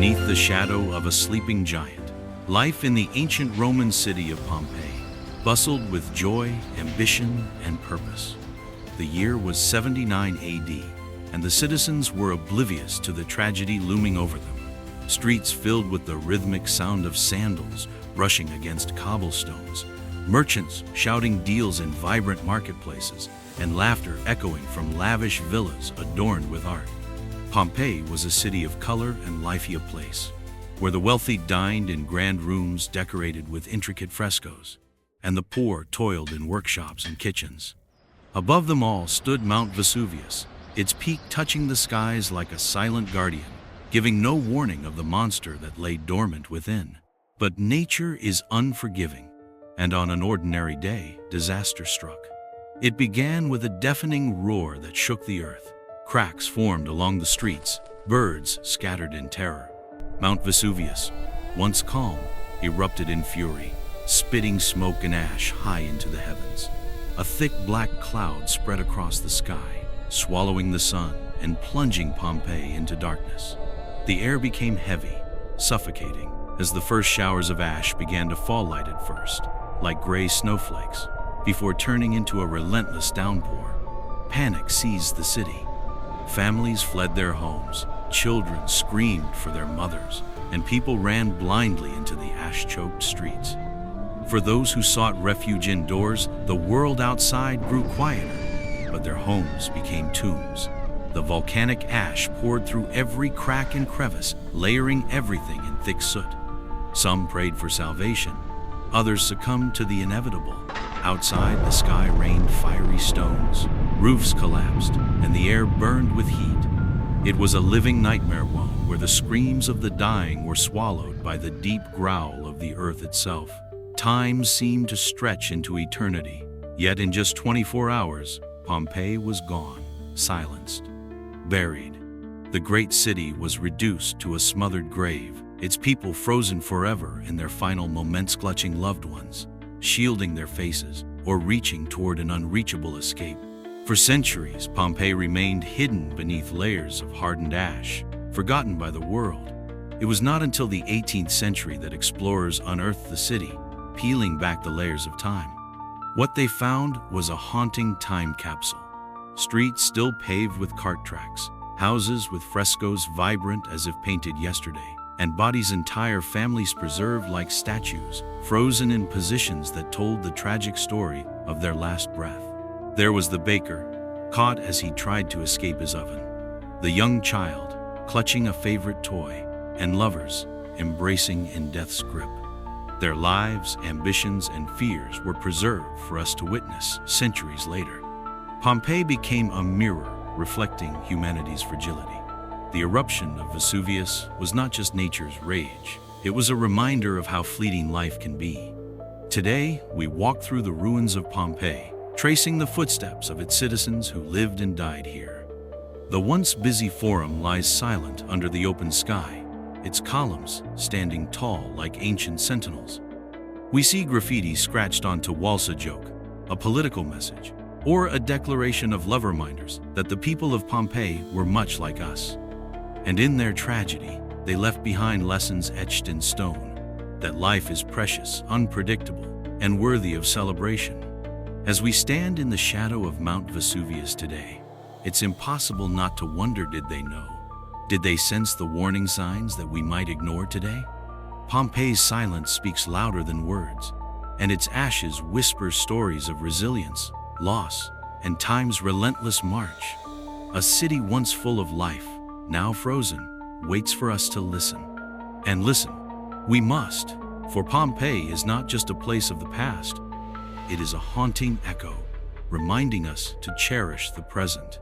beneath the shadow of a sleeping giant. Life in the ancient Roman city of Pompeii bustled with joy, ambition, and purpose. The year was 79 AD, and the citizens were oblivious to the tragedy looming over them. Streets filled with the rhythmic sound of sandals brushing against cobblestones, merchants shouting deals in vibrant marketplaces, and laughter echoing from lavish villas adorned with art. Pompeii was a city of color and life, a place where the wealthy dined in grand rooms decorated with intricate frescoes, and the poor toiled in workshops and kitchens. Above them all stood Mount Vesuvius, its peak touching the skies like a silent guardian, giving no warning of the monster that lay dormant within. But nature is unforgiving, and on an ordinary day, disaster struck. It began with a deafening roar that shook the earth. Cracks formed along the streets, birds scattered in terror. Mount Vesuvius, once calm, erupted in fury, spitting smoke and ash high into the heavens. A thick black cloud spread across the sky, swallowing the sun and plunging Pompeii into darkness. The air became heavy, suffocating, as the first showers of ash began to fall light at first, like gray snowflakes, before turning into a relentless downpour. Panic seized the city. Families fled their homes, children screamed for their mothers, and people ran blindly into the ash-choked streets. For those who sought refuge indoors, the world outside grew quieter, but their homes became tombs. The volcanic ash poured through every crack and crevice, layering everything in thick soot. Some prayed for salvation, others succumbed to the inevitable. Outside, the sky rained fiery stones, roofs collapsed, and the air burned with heat. It was a living nightmare world where the screams of the dying were swallowed by the deep growl of the earth itself. Time seemed to stretch into eternity, yet in just 24 hours, Pompeii was gone, silenced, buried. The great city was reduced to a smothered grave, its people frozen forever in their final moments, clutching loved ones, shielding their faces, or reaching toward an unreachable escape. For centuries, Pompeii remained hidden beneath layers of hardened ash, forgotten by the world. It was not until the 18th century that explorers unearthed the city, peeling back the layers of time. What they found was a haunting time capsule. Streets still paved with cart tracks, houses with frescoes vibrant as if painted yesterday, and bodies entire families preserved like statues, frozen in positions that told the tragic story of their last breath. There was the baker, caught as he tried to escape his oven, the young child, clutching a favorite toy, and lovers, embracing in death's grip. Their lives, ambitions, and fears were preserved for us to witness centuries later. Pompeii became a mirror reflecting humanity's fragility. The eruption of Vesuvius was not just nature's rage, it was a reminder of how fleeting life can be. Today, we walk through the ruins of Pompeii, tracing the footsteps of its citizens who lived and died here. The once busy forum lies silent under the open sky, its columns standing tall like ancient sentinels. We see graffiti scratched onto walls, a joke, a political message, or a declaration of love, reminders that the people of Pompeii were much like us. And in their tragedy, they left behind lessons etched in stone, that life is precious, unpredictable, and worthy of celebration. As we stand in the shadow of Mount Vesuvius today, it's impossible not to wonder, did they know? Did they sense the warning signs that we might ignore today? Pompeii's silence speaks louder than words, and its ashes whisper stories of resilience, loss, and time's relentless march. A city once full of life, now frozen, waits for us to listen. And listen, we must, for Pompeii is not just a place of the past, it is a haunting echo, reminding us to cherish the present.